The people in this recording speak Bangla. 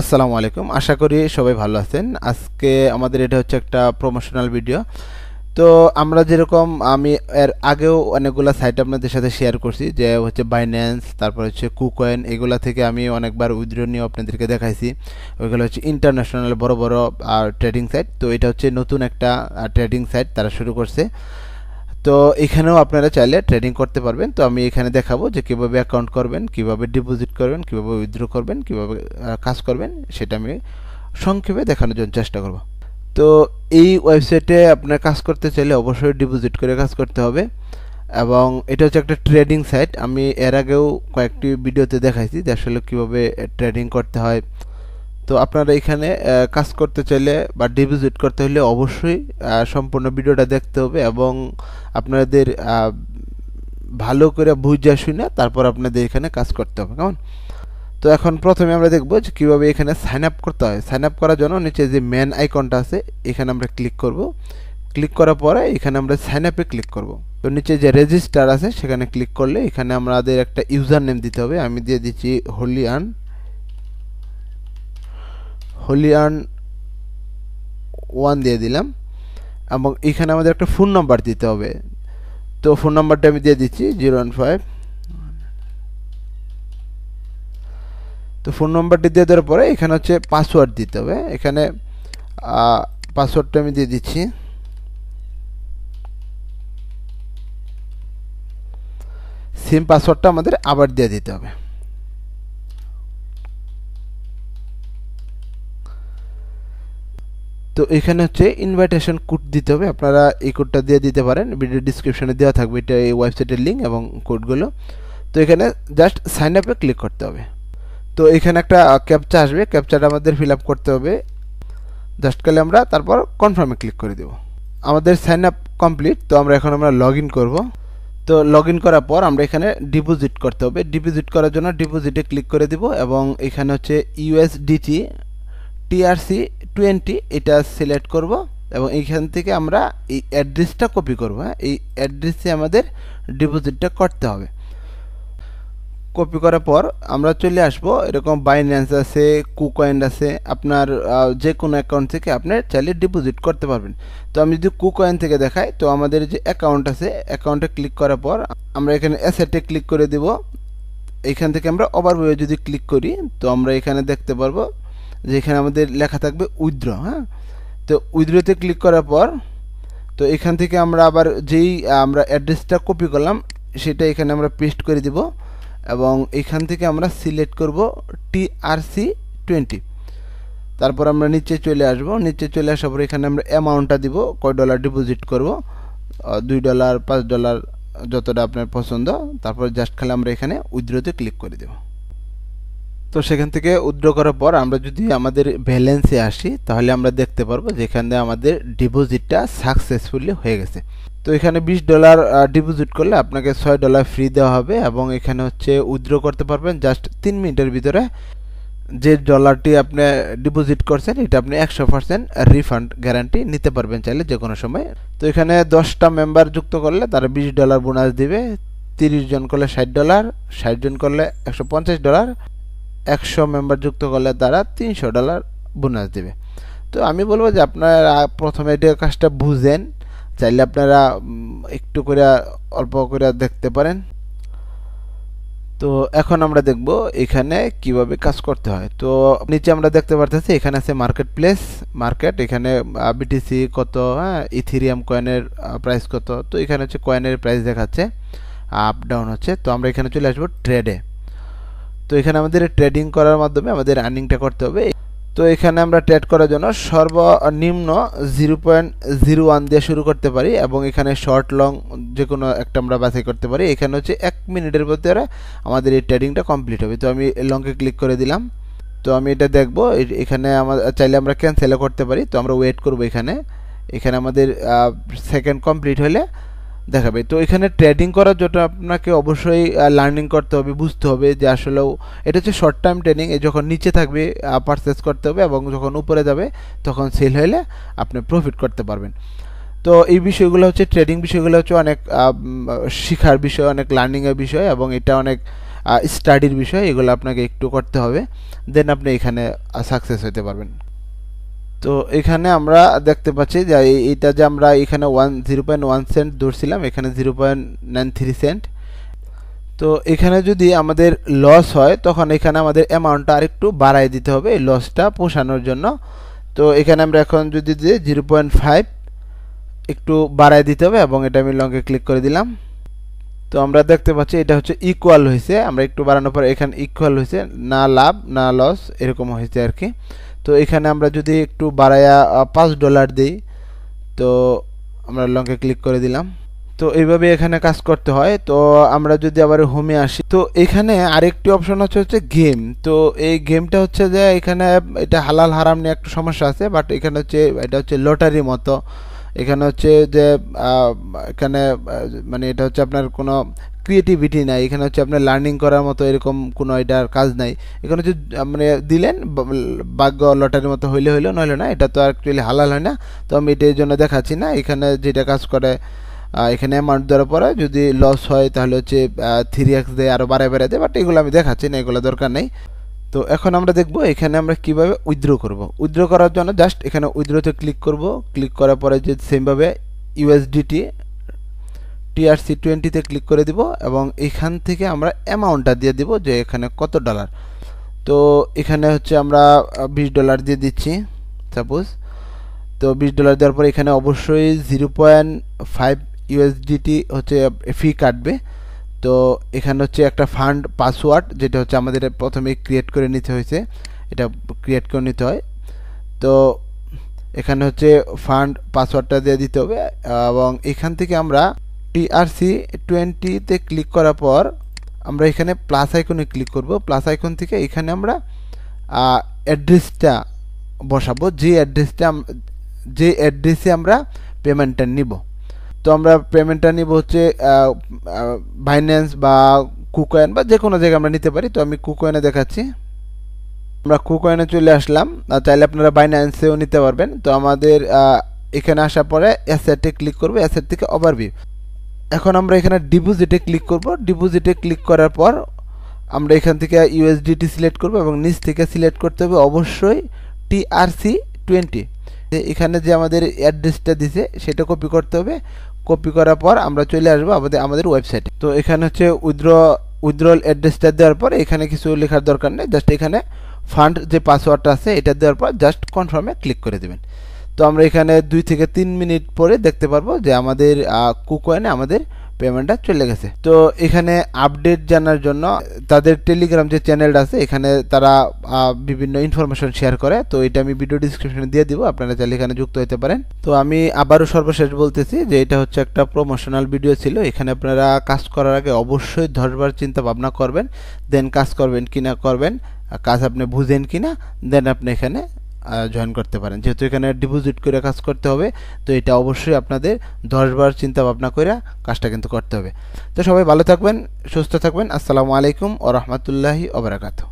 আসসালামু আলাইকুম, আশা করি সবাই ভালো আছেন। আজকে আমাদের এটা হচ্ছে একটা প্রমোশনাল ভিডিও। তো আমরা যেরকম আমি এর আগেও অনেকগুলো সাইট আপনাদের সাথে শেয়ার করছি, যে হচ্ছে বাইন্যান্স, তারপর হচ্ছে কুকয়েন, এগুলা থেকে আমি অনেকবার উইথড্র নিয়ে আপনাদেরকে দেখাইছি। ওইগুলো হচ্ছে ইন্টারন্যাশনাল বড় বড় ট্রেডিং সাইট। তো এটা হচ্ছে নতুন একটা ট্রেডিং সাইট তারা শুরু করছে। তো এখানেও আপনারা চাইলে ট্রেডিং করতে পারবেন। তো আমি এখানে দেখাবো যে কীভাবে অ্যাকাউন্ট করবেন, কিভাবে ডিপোজিট করবেন, কিভাবে উইথড্র করবেন, কিভাবে কাজ করবেন, সেটা আমি সংক্ষেপে দেখানোর জন্য চেষ্টা করব। তো এই ওয়েবসাইটে আপনার কাজ করতে চাইলে অবশ্যই ডিপোজিট করে কাজ করতে হবে, এবং এটা হচ্ছে একটা ট্রেডিং সাইট। আমি এর আগেও কয়েকটি ভিডিওতে দেখাইছি যে আসলে কীভাবে ট্রেডিং করতে হয়। তো আপনারা এখানে কাজ করতে চাইলে বা ডিপোজিট করতে হলে অবশ্যই সম্পূর্ণ ভিডিওটা দেখতে হবে, এবং আপনাদের ভালো করে বুঝা শুনে তারপর আপনাদের এখানে কাজ করতে হবে, কেমন? তো এখন প্রথমে আমরা দেখব যে কীভাবে এখানে সাইন আপ করতে হয়। সাইন আপ করার জন্য নিচে যে মেন আইকনটা আছে এখানে আমরা ক্লিক করব। ক্লিক করার পরে এখানে আমরা সাইন আপে ক্লিক করব। তো নিচে যে রেজিস্টার আছে সেখানে ক্লিক করলে এখানে আমাদের একটা ইউজার নেম দিতে হবে। আমি দিয়ে দিচ্ছি হলিয়ান 1 দিয়ে দিলাম, এবং এখানে আমাদের একটা ফোন নাম্বার দিতে হবে। তো ফোন নাম্বারটা আমি দিয়ে দিচ্ছি 015। তো ফোন নাম্বারটি দিয়ে দেওয়ার পরে এখানে হচ্ছে পাসওয়ার্ড দিতে হবে। এখানে পাসওয়ার্ডটা আমি দিয়ে দিচ্ছি। সেম পাসওয়ার্ডটা আমাদের আবার দিয়ে দিতে হবে। তো এখানে হচ্ছে ইনভাইটেশন কোড দিতে হবে। আপনারা এই কোডটা দিয়ে দিতে পারেন, ভিডিও ডিসক্রিপশনে দেওয়া থাকবে এটা এই ওয়েবসাইটের লিঙ্ক এবং কোডগুলো। তো এখানে জাস্ট সাইন আপে ক্লিক করতে হবে। তো এখানে একটা ক্যাপচা আসবে, ক্যাপচাটা আমাদের ফিল আপ করতে হবে। জাস্ট কালে আমরা তারপর কনফার্মে ক্লিক করে দেব। আমাদের সাইন আপ কমপ্লিট। তো আমরা লগ ইন করবো। তো লগ ইন করার পর আমরা এখানে ডিপোজিট করতে হবে। ডিপোজিট করার জন্য ডিপোজিটে ক্লিক করে দিব, এবং এখানে হচ্ছে ইউএসডিটি TRC20 এটা সিলেক্ট করব, এবং এইখান থেকে আমরা এই অ্যাড্রেসটা কপি করব। এই অ্যাড্রেসে আমাদের ডিপোজিটটা করতে হবে। কপি করার পর আমরা চলে আসব, এরকম বাইন্যান্স আছে, কুকয়েন আছে, আপনার যে কোনো অ্যাকাউন্ট থেকে আপনি চাইলে ডিপোজিট করতে পারবেন। তো আমি যদি কুকয়েন থেকে দেখাই, তো আমাদের যে অ্যাকাউন্ট আছে অ্যাকাউন্টে ক্লিক করার পর আমরা এখানে অ্যাসেটে ক্লিক করে দেব। এইখান থেকে আমরা ওভারভিউ যদি ক্লিক করি, তো আমরা এখানে দেখতে পারবো যে এখানে আমাদের লেখা থাকবে উইথড্র। তো উইথড্রতে ক্লিক করার পর তো এখান থেকে আমরা আবার যেই আমরা অ্যাড্রেসটা কপি করলাম সেটা এখানে আমরা পেস্ট করে দিব, এবং এখান থেকে আমরা সিলেক্ট করব TRC20। তারপর আমরা নিচে চলে আসব। নিচে চলে আসার পর এখানে আমরা অ্যামাউন্টটা দিব, কয় ডলার ডিপোজিট করব, $2, $5, যতটা আপনার পছন্দ। তারপর জাস্ট খালি আমরা এখানে উইথড্রতে ক্লিক করে দেব। তো সেখান থেকে উইথড্র করার পর আমরা যদি আমাদের ব্যালেন্সে আসি, তাহলে আমরা দেখতে পারবো যেখানে আমাদের ডিপোজিটটা সাকসেসফুলি হয়ে গেছে। তো এখানে $20 ডিপোজিট করলে আপনাকে $6 ফ্রি দেওয়া হবে, এবং এখানে হচ্ছে উইথড্র করতে পারবেন জাস্ট 3 মিনিটের ভিতরে। যে ডলারটি আপনি ডিপোজিট করছেন এটা আপনি 100% রিফান্ড গ্যারান্টি নিতে পারবেন চাইলে যে কোনো সময়। তো এখানে 10টা মেম্বার যুক্ত করলে তারা $20 বোনাস দিবে। 30 জন করলে $60, 60 জন করলে $150, 100 মেম্বার যুক্ত করলে তারা $300 বোনাস দেবে। তো আমি বলবো যে আপনারা প্রথমে এটা কাজটা বুঝেন, চাইলে আপনারা একটু করে অল্প করে দেখতে পারেন। তো এখন আমরা দেখব এখানে কিভাবে কাজ করতে হয়। তো নিচে আমরা দেখতে পারতেছি এখানে আছে মার্কেট, এখানে BTC কত, ইথেরিয়াম কয়েনের প্রাইস কত। তো এখানে হচ্ছে কয়েনের প্রাইস দেখাচ্ছে, আপ ডাউন হচ্ছে। তো আমরা এখানে চলে আসবো ট্রেডে। তো এখানে আমাদের ট্রেডিং করার মাধ্যমে আমাদের আর্নিংটা করতে হবে। তো এখানে আমরা ট্রেড করার জন্য সর্বনিম্ন 0.01 দিয়ে শুরু করতে পারি, এবং এখানে শর্ট লং যে কোনো একটা আমরা বাছাই করতে পারি। এখানে হচ্ছে 1 মিনিটের ভিতরে আমাদের এই ট্রেডিংটা কমপ্লিট হবে। তো আমি লংকে ক্লিক করে দিলাম। তো আমি এটা দেখব, এখানে চাইলে আমরা ক্যান্সেলও করতে পারি। তো আমরা ওয়েট করব। এখানে আমাদের সেকেন্ড কমপ্লিট হলে দেখাবে। তো এখানে ট্রেডিং করার জন্য আপনাকে অবশ্যই লার্নিং করতে হবে, বুঝতে হবে যে আসলেও এটা হচ্ছে শর্ট টাইম ট্রেডিং। যখন নিচে থাকবে পারচেস করতে হবে, এবং যখন উপরে যাবে তখন সেল হলে আপনি প্রফিট করতে পারবেন। তো এই বিষয়গুলো হচ্ছে ট্রেডিং বিষয়গুলো হচ্ছে অনেক শেখার বিষয়, অনেক লার্নিংয়ের বিষয়, এবং এটা অনেক স্টাডির বিষয়, এগুলো আপনাকে একটু করতে হবে, দেন আপনি এখানে সাকসেস হতে পারবেন। তো এখানে আমরা দেখতে পাচ্ছি যে এইটা যে আমরা এখানে 0.1 সেন্ট ধরছিলাম, এখানে 0.93 সেন্ট। তো এখানে যদি আমাদের লস হয় তখন এখানে আমাদের অ্যামাউন্টটা আরেকটু বাড়াই দিতে হবে এই লসটা পোষানোর জন্য। তো এখানে আমরা এখন যদি দিয়ে 0.5 একটু বাড়াই দিতে হবে এবং এটা আমি লংয়ে ক্লিক করে দিলাম। তো আমরা দেখতে পাচ্ছি এটা হচ্ছে ইকুয়াল হয়েছে, আমরা একটু বাড়ানোর পর এখানে ইকুয়াল হয়েছে, না লাভ না লস এরকম হয়েছে আর কি। তো এখানে আমরা যদি একটু বাড়ায়া $5 দিই, তো আমরা লংয়ে ক্লিক করে দিলাম। তো এইভাবে এখানে কাজ করতে হয়। তো আমরা যদি আবার হোমে আসি, তো এখানে আরেকটি অপশন হচ্ছে গেম। তো এই গেমটা হচ্ছে যে এখানে এটা হালাল হারাম নিয়ে একটা সমস্যা আছে, বাট এখানে হচ্ছে এটা হচ্ছে লটারির মতো। এখানে হচ্ছে যে এখানে মানে এটা হচ্ছে আপনার কোনো ক্রিয়েটিভিটি নাই, এখানে হচ্ছে আপনার লার্নিং করার মতো এরকম কোনো এটার কাজ নাই। এখানে হচ্ছে মানে দিলেন ভাগ্য লটারির মতো হইলে হইলো, নইলে না, এটা তো অ্যাকচুয়ালি হালাল হয় না। তো আমি এটার জন্য দেখাচ্ছি না। এখানে যেটা কাজ করে, এখানে অ্যামাউন্ট দেওয়ার পরে যদি লস হয় তাহলে হচ্ছে 3x দেয়, আরও বাড়ায় দেয়, বাট এগুলো আমি দেখাচ্ছি না, এগুলো দরকার নেই। তো এখন আমরা দেখব এখানে আমরা কিভাবে উইথড্র করব। উইথড্র করার জন্য জাস্ট এখানে উইথড্রতে ক্লিক করব। ক্লিক করার পরে যে সেমভাবে USDT TRC20 তে ক্লিক করে দিব এবং এখান থেকে আমরা অ্যামাউন্টটা দিয়ে দিব যে এখানে কত ডলার। তো এখানে হচ্ছে আমরা $20 দিয়ে দিচ্ছি সাপোজ। তো $20 দেওয়ার পরে এখানে অবশ্যই 0.5 USDT হচ্ছে ফি কাটবে। তো এখানে হচ্ছে একটা ফান্ড পাসওয়ার্ড, যেটা হচ্ছে আমাদের প্রথমে ক্রিয়েট করে নিতে হয়েছে, এটা ক্রিয়েট করে নিতে হয়। তো এখানে হচ্ছে ফান্ড পাসওয়ার্ডটা দিয়ে দিতে হবে এবং এখান থেকে আমরা TRC20 তে ক্লিক করার পর আমরা এখানে প্লাস আইকনে ক্লিক করব। প্লাস আইকন থেকে এখানে আমরা অ্যাড্রেসটা বসাবো, যে অ্যাড্রেসে আমরা পেমেন্টটা নিব। তো আমরা পেমেন্টটা নিব হচ্ছে বাইন্যান্স বা কুকয়েন বা যে কোনো জায়গায় আমরা নিতে পারি। তো আমি কুকয়েনে দেখাচ্ছি। আমরা কুকয়েনে চলে আসলাম, চাইলে আপনারা বাইন্যান্সেও নিতে পারবেন। তো আমাদের এখানে আসার পরে অ্যাসেটে ক্লিক করব, অ্যাসেট থেকে ওভারভিউ। এখন আমরা এখানে ডিপোজিটে ক্লিক করব। ডিপোজিটে ক্লিক করার পর আমরা এখান থেকে USDT সিলেক্ট করব এবং নিচ থেকে সিলেক্ট করতে হবে অবশ্যই TRC20। এখানে যে আমাদের অ্যাড্রেসটা দিছে সেটা কপি করতে হবে। কপি করার পর আমরা চলে আসবো আমাদের ওয়েবসাইটে। তো এখানে হচ্ছে উইথড্রল অ্যাড্রেসটা দেওয়ার পর এখানে কিছু লেখার দরকার নেই, জাস্ট এখানে ফান্ড যে পাসওয়ার্ডটা আছে এটা দেওয়ার পর জাস্ট কনফার্মে ক্লিক করে দেবেন। তো আমরা এখানে 2 থেকে 3 মিনিট পরে দেখতে পারবো যে আমাদের কুকয়েনে আমাদের পেমেন্টটা চলে গেছে। তো এখানে আপডেট জানার জন্য তাদের টেলিগ্রাম যে চ্যানেলটা আছে এখানে তারা বিভিন্ন ইনফরমেশন শেয়ার করে। তো এটা আমি ভিডিও ডিসক্রিপশনে দিয়ে দিব, আপনারা চাইলে এখানে যুক্ত হতে পারেন। তো আমি আবারও সর্বশেষ বলতেছি যে এটা হচ্ছে একটা প্রমোশনাল ভিডিও ছিল। এখানে আপনারা কাজ করার আগে অবশ্যই 10 বার চিন্তা ভাবনা করবেন, দেন কাজ করবেন কিনা করবেন, কাজ আপনি বুঝেন কিনা, দেন আপনি এখানে জয়েন করতে পারেন। যেহেতু এখানে ডিপোজিট করে কাজ করতে হবে, তো এটা অবশ্যই আপনাদের 10 বার চিন্তা ভাবনা করে কাজটা কিন্তু করতে হবে। তো সবাই ভালো থাকবেন, সুস্থ থাকবেন। আসসালামু আলাইকুম ওয়া রাহমাতুল্লাহি ওয়া বারাকাতুহু।